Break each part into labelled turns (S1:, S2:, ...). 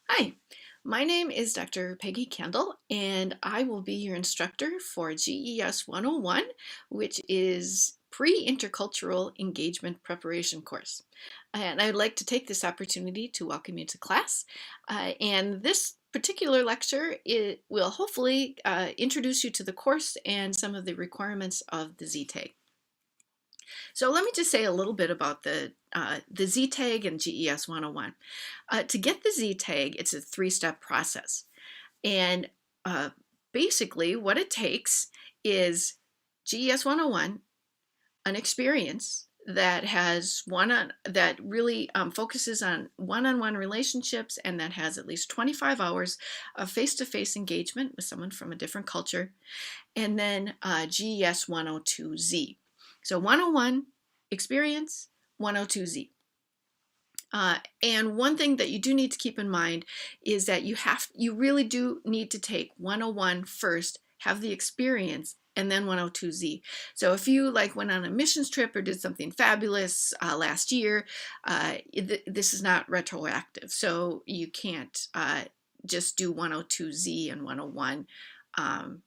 S1: Hi, my name is Dr. Peggy Kendall, and I will be your instructor for GES 101, which is Pre-Intercultural Engagement Preparation course. And I'd like to take this opportunity to welcome you to class. And this particular lecture it will hopefully introduce you to the course and some of the requirements of the Z-TAG. So let me just say a little bit about the Z-TAG and GES 101. To get the Z-TAG, it's a three-step process. And uh, basically what it takes is GES 101, an experience that has that really focuses on one-on-one relationships and that has at least 25 hours of face-to-face engagement with someone from a different culture, and then GES 102Z. So 101 experience, 102Z. And one thing that you do need to keep in mind is that you really do need to take 101 first, have the experience, and then 102Z. So if you went on a missions trip or did something fabulous last year, this is not retroactive. So you can't just do 102Z and 101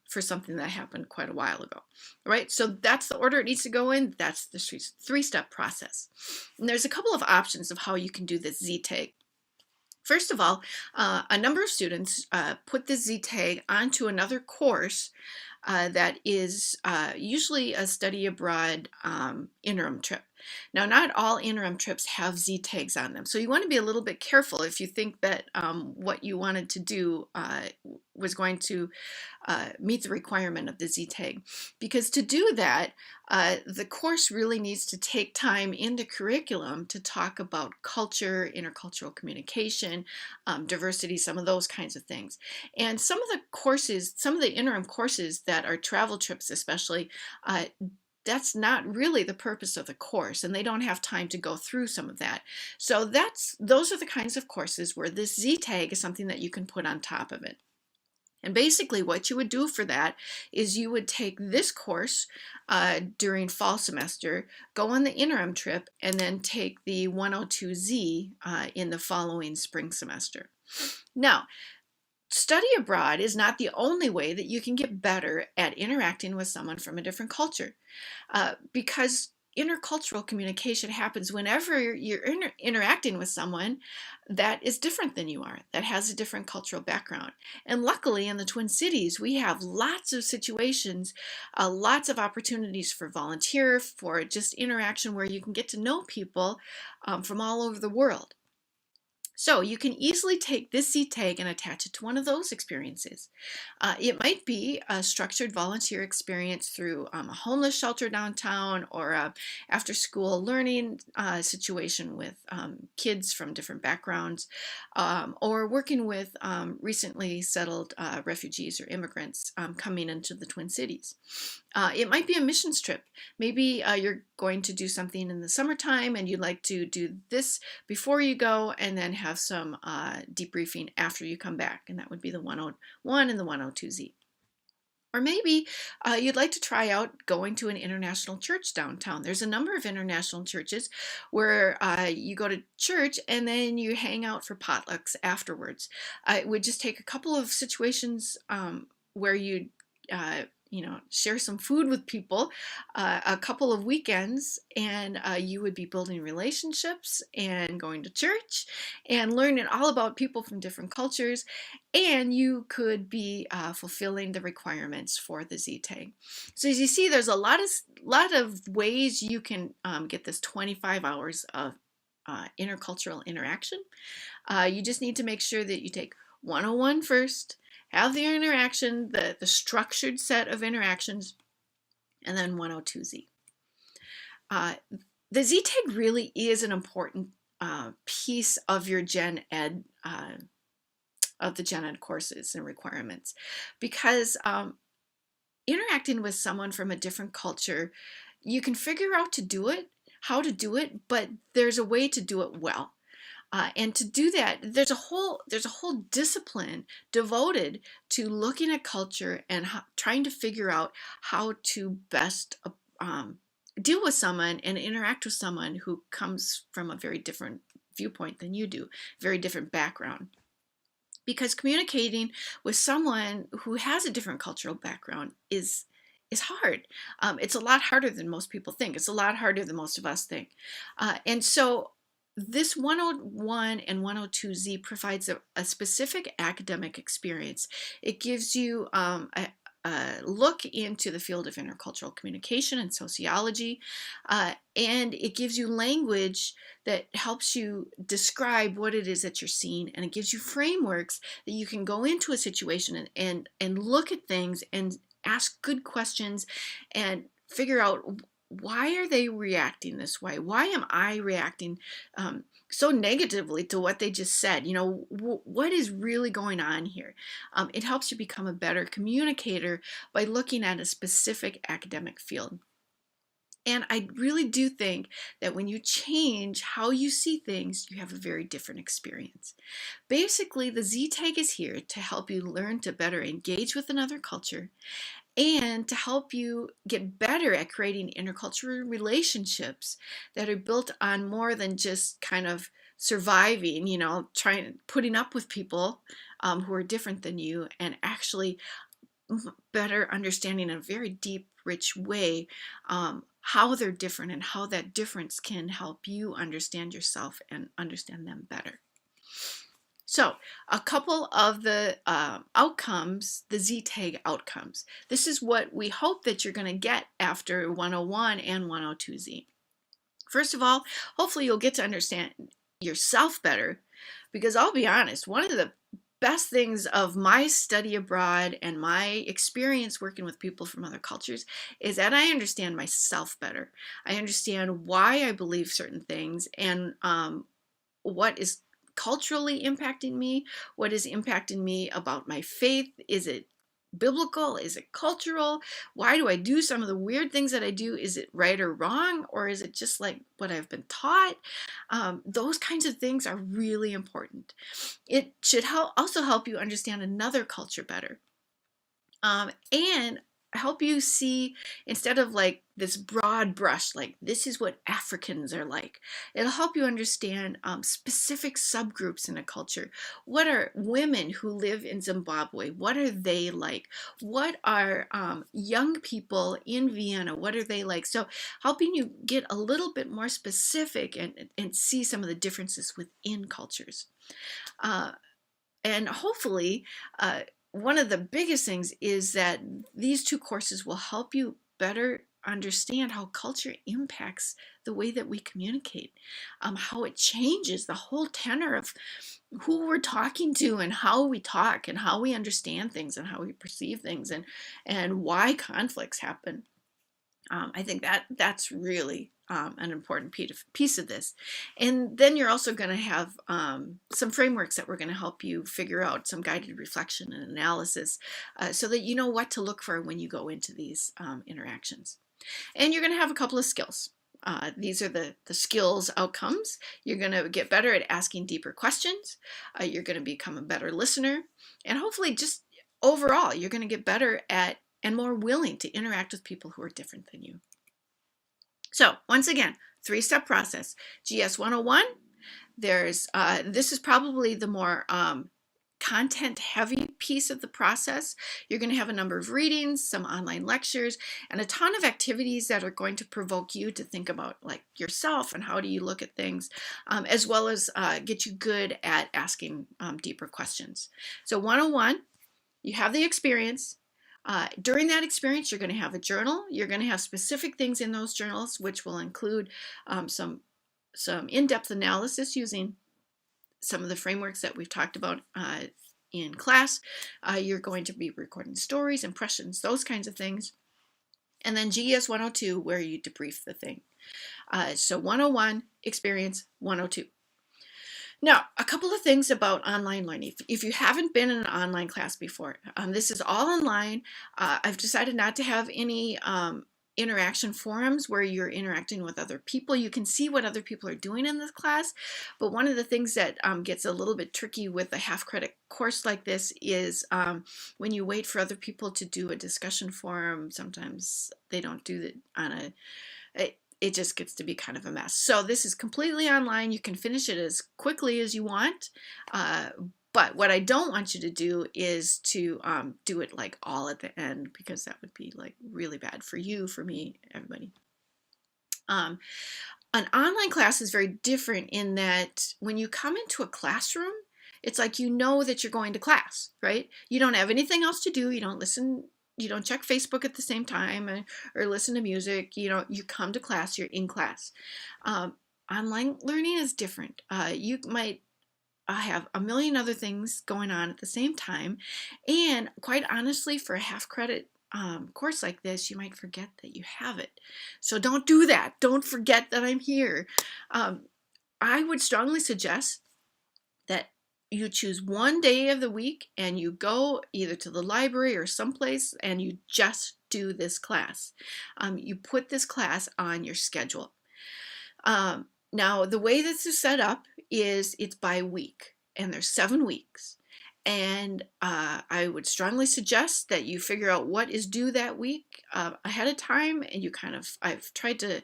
S1: for something that happened quite a while ago, right? So that's the order it needs to go in. That's the three-step process. And there's a couple of options of how you can do this Z-TAG. First of all, a number of students put the Z-TAG onto another course that is usually a study abroad interim trip. Now, not all interim trips have Z-tags on them, so you want to be a little bit careful if you think that what you wanted to do was going to meet the requirement of the Z-tag. Because to do that, the course really needs to take time in the curriculum to talk about culture, intercultural communication, diversity, some of those kinds of things. And some of the courses, some of the interim courses that are travel trips especially, that's not really the purpose of the course, and they don't have time to go through some of that. So those are the kinds of courses where this Z-tag is something that you can put on top of it. And basically what you would do for that is you would take this course during fall semester, go on the interim trip, and then take the 102Z in the following spring semester. Now, study abroad is not the only way that you can get better at interacting with someone from a different culture, because intercultural communication happens whenever you're interacting with someone that is different than you are, that has a different cultural background. And luckily in the Twin Cities, we have lots of situations, lots of opportunities for volunteer, for just interaction where you can get to know people from all over the world. So you can easily take this Z-tag and attach it to one of those experiences. It might be a structured volunteer experience through a homeless shelter downtown, or a after-school learning situation with kids from different backgrounds, or working with recently settled refugees or immigrants coming into the Twin Cities. It might be a missions trip. Maybe you're going to do something in the summertime and you'd like to do this before you go and then have some debriefing after you come back, and that would be the 101 and the 102Z. Or maybe you'd like to try out going to an international church downtown. There's a number of international churches where you go to church and then you hang out for potlucks afterwards. It would just take a couple of situations where share some food with people, a couple of weekends, and you would be building relationships and going to church and learning all about people from different cultures, and you could be fulfilling the requirements for the Z-tag. So as you see, there's a lot of ways you can get this 25 hours of intercultural interaction. You just need to make sure that you take 101 first, have the interaction, the structured set of interactions, and then 102Z. The Z-tag really is an important piece of your gen ed, of the gen ed courses and requirements, because interacting with someone from a different culture, you can figure out how to do it, but there's a way to do it well. And to do that, there's a whole discipline devoted to looking at culture and trying to figure out how to best deal with someone and interact with someone who comes from a very different viewpoint than you do, very different background. because communicating with someone who has a different cultural background is hard. It's a lot harder than most people think. It's a lot harder than most of us think. And so this 101 and 102Z provides a specific academic experience. It gives you a look into the field of intercultural communication and sociology, and it gives you language that helps you describe what it is that you're seeing, and it gives you frameworks that you can go into a situation and look at things and ask good questions and figure out, why are they reacting this way? Why am I reacting so negatively to what they just said? You know, what is really going on here? It helps you become a better communicator by looking at a specific academic field. And I really do think that when you change how you see things, you have a very different experience. Basically, the Z tag is here to help you learn to better engage with another culture and to help you get better at creating intercultural relationships that are built on more than just kind of surviving, you know, putting up with people who are different than you, and actually better understanding in a very deep, rich way how they're different and how that difference can help you understand yourself and understand them better. So a couple of the outcomes, the Z-tag outcomes. This is what we hope that you're going to get after 101 and 102Z. First of all, hopefully you'll get to understand yourself better, because I'll be honest, one of the best things of my study abroad and my experience working with people from other cultures is that I understand myself better. I understand why I believe certain things, and what is culturally impacting me, what is impacting me about my faith. Is it biblical? Is it cultural? Why do I do some of the weird things that I do? Is it right or wrong? Or is it just like what I've been taught? Those kinds of things are really important. It should also help you understand another culture better. And help you see, instead of like this broad brush, like this is what Africans are like, it'll help you understand specific subgroups in a culture. What are women who live in Zimbabwe? What are they like? What are young people in Vienna? What are they like? So helping you get a little bit more specific and see some of the differences within cultures. And hopefully, one of the biggest things is that these two courses will help you better understand how culture impacts the way that we communicate, how it changes the whole tenor of who we're talking to and how we talk and how we understand things and how we perceive things, and why conflicts happen. I think that's really an important piece of this. And then you're also going to have some frameworks that we're going to help you figure out, some guided reflection and analysis, so that you know what to look for when you go into these interactions. And you're going to have a couple of skills. These are the skills outcomes. You're going to get better at asking deeper questions. You're going to become a better listener. And hopefully, just overall, you're going to get better at and more willing to interact with people who are different than you. So once again, 3-step process. GS 101, this is probably the more content heavy piece of the process. You're going to have a number of readings, some online lectures, and a ton of activities that are going to provoke you to think about like yourself and how do you look at things, as well as get you good at asking deeper questions. So 101, you have the experience. During that experience, you're going to have a journal. You're going to have specific things in those journals, which will include some in-depth analysis using some of the frameworks that we've talked about in class. You're going to be recording stories, impressions, those kinds of things. And then GES 102, where you debrief the thing. So 101, experience, 102. Now, a couple of things about online learning. If you haven't been in an online class before, this is all online. I've decided not to have any interaction forums where you're interacting with other people. You can see what other people are doing in this class, but one of the things that gets a little bit tricky with a half-credit course like this is when you wait for other people to do a discussion forum, sometimes they don't do it on it just gets to be kind of a mess. So this is completely online. You can finish it as quickly as you want, But what I don't want you to do is to do it like all at the end, because that would be like really bad for you, for me, everybody. An online class is very different in that when you come into a classroom, it's like you know that you're going to class, right? You don't have anything else to do. You don't listen, you don't check Facebook at the same time or listen to music. You know, you come to class, you're in class. Online learning is different. You might have a million other things going on at the same time. And quite honestly, for a half credit course like this, you might forget that you have it. So don't do that. Don't forget that I'm here. I would strongly suggest that you choose one day of the week and you go either to the library or someplace and you just do this class. You put this class on your schedule. Now, the way this is set up is it's by week, and there's 7 weeks. And I would strongly suggest that you figure out what is due that week ahead of time, and you kind of, I've tried to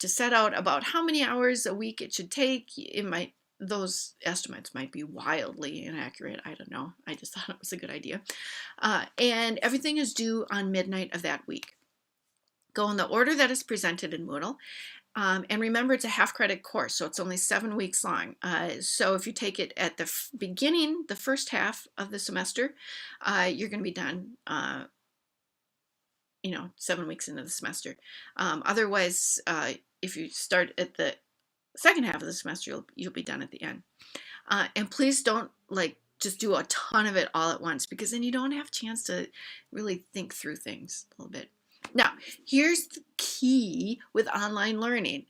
S1: set out about how many hours a week it should take. It might, those estimates might be wildly inaccurate. I don't know. I just thought it was a good idea. And everything is due on midnight of that week. Go in the order that is presented in Moodle. And remember, it's a half credit course, so it's only 7 weeks long. So if you take it at the beginning, the first half of the semester, you're going to be done, 7 weeks into the semester. Otherwise, if you start at the second half of the semester, you'll be done at the end. And please don't just do a ton of it all at once, because then you don't have a chance to really think through things a little bit. Now, here's the key with online learning.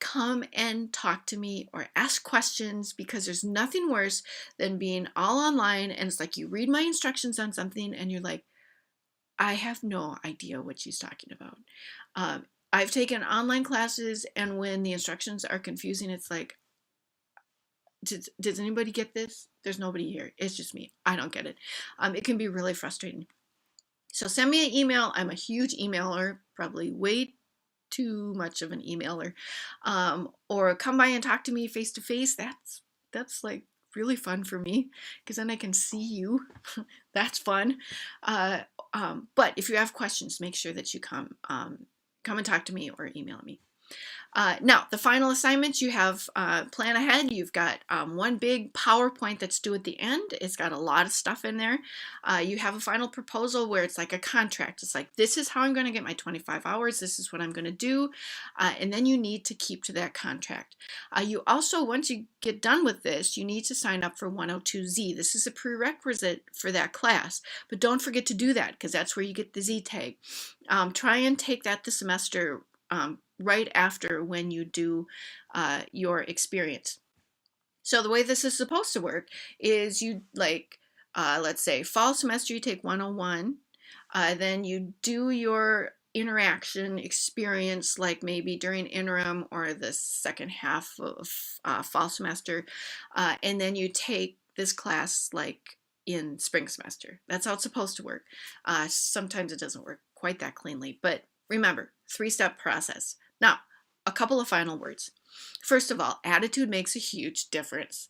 S1: Come and talk to me or ask questions, because there's nothing worse than being all online and it's like you read my instructions on something and you're like, I have no idea what she's talking about. I've taken online classes, and when the instructions are confusing, it's like, does anybody get this? There's nobody here. It's just me. I don't get it. It can be really frustrating. So send me an email. I'm a huge emailer, probably way too much of an emailer. Or come by and talk to me face to face. That's like really fun for me, because then I can see you. That's fun. But if you have questions, make sure that you come and talk to me or email me. Now, the final assignments you have, plan ahead. You've got one big PowerPoint that's due at the end. It's got a lot of stuff in there. You have a final proposal where it's like a contract. It's like, this is how I'm going to get my 25 hours. This is what I'm going to do. And then you need to keep to that contract. You also, once you get done with this, you need to sign up for 102Z. This is a prerequisite for that class. But don't forget to do that, because that's where you get the Z tag. Try and take that this semester right after when you do your experience. So the way this is supposed to work is you let's say fall semester, you take 101, then you do your interaction experience, like maybe during interim or the second half of fall semester, and then you take this class like in spring semester. That's how it's supposed to work. Sometimes it doesn't work quite that cleanly, but remember, 3-step process. Now, a couple of final words. First of all, attitude makes a huge difference.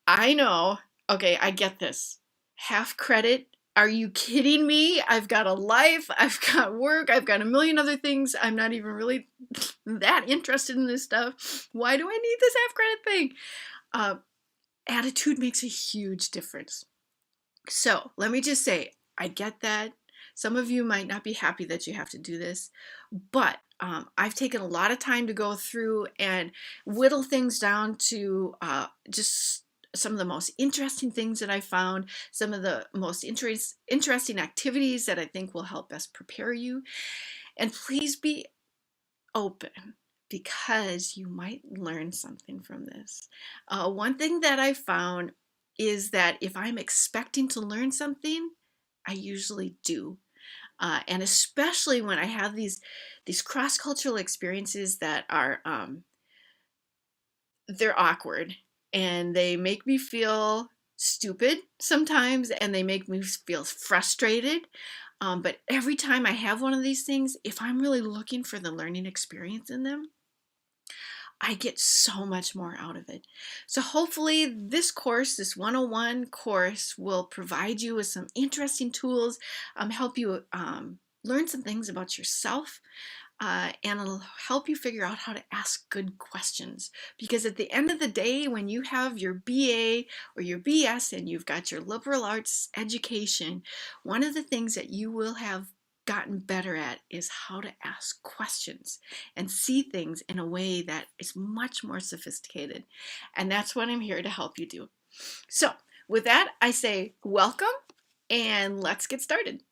S1: I know, okay, I get this. Half credit? Are you kidding me? I've got a life, I've got work, I've got a million other things. I'm not even really that interested in this stuff. Why do I need this half credit thing? Attitude makes a huge difference. So let me just say, I get that. Some of you might not be happy that you have to do this, but I've taken a lot of time to go through and whittle things down to just some of the most interesting things that I found, some of the most interesting activities that I think will help best prepare you. And please be open, because you might learn something from this. One thing that I found is that if I'm expecting to learn something, I usually do. And especially when I have these cross-cultural experiences that are, they're awkward, and they make me feel stupid sometimes, and they make me feel frustrated. But every time I have one of these things, if I'm really looking for the learning experience in them, I get so much more out of it. So hopefully this course, this 101 course, will provide you with some interesting tools, help you learn some things about yourself, and it'll help you figure out how to ask good questions. Because at the end of the day, when you have your BA or your BS and you've got your liberal arts education, one of the things that you will have gotten better at is how to ask questions and see things in a way that is much more sophisticated. And that's what I'm here to help you do. So with that, I say welcome and let's get started.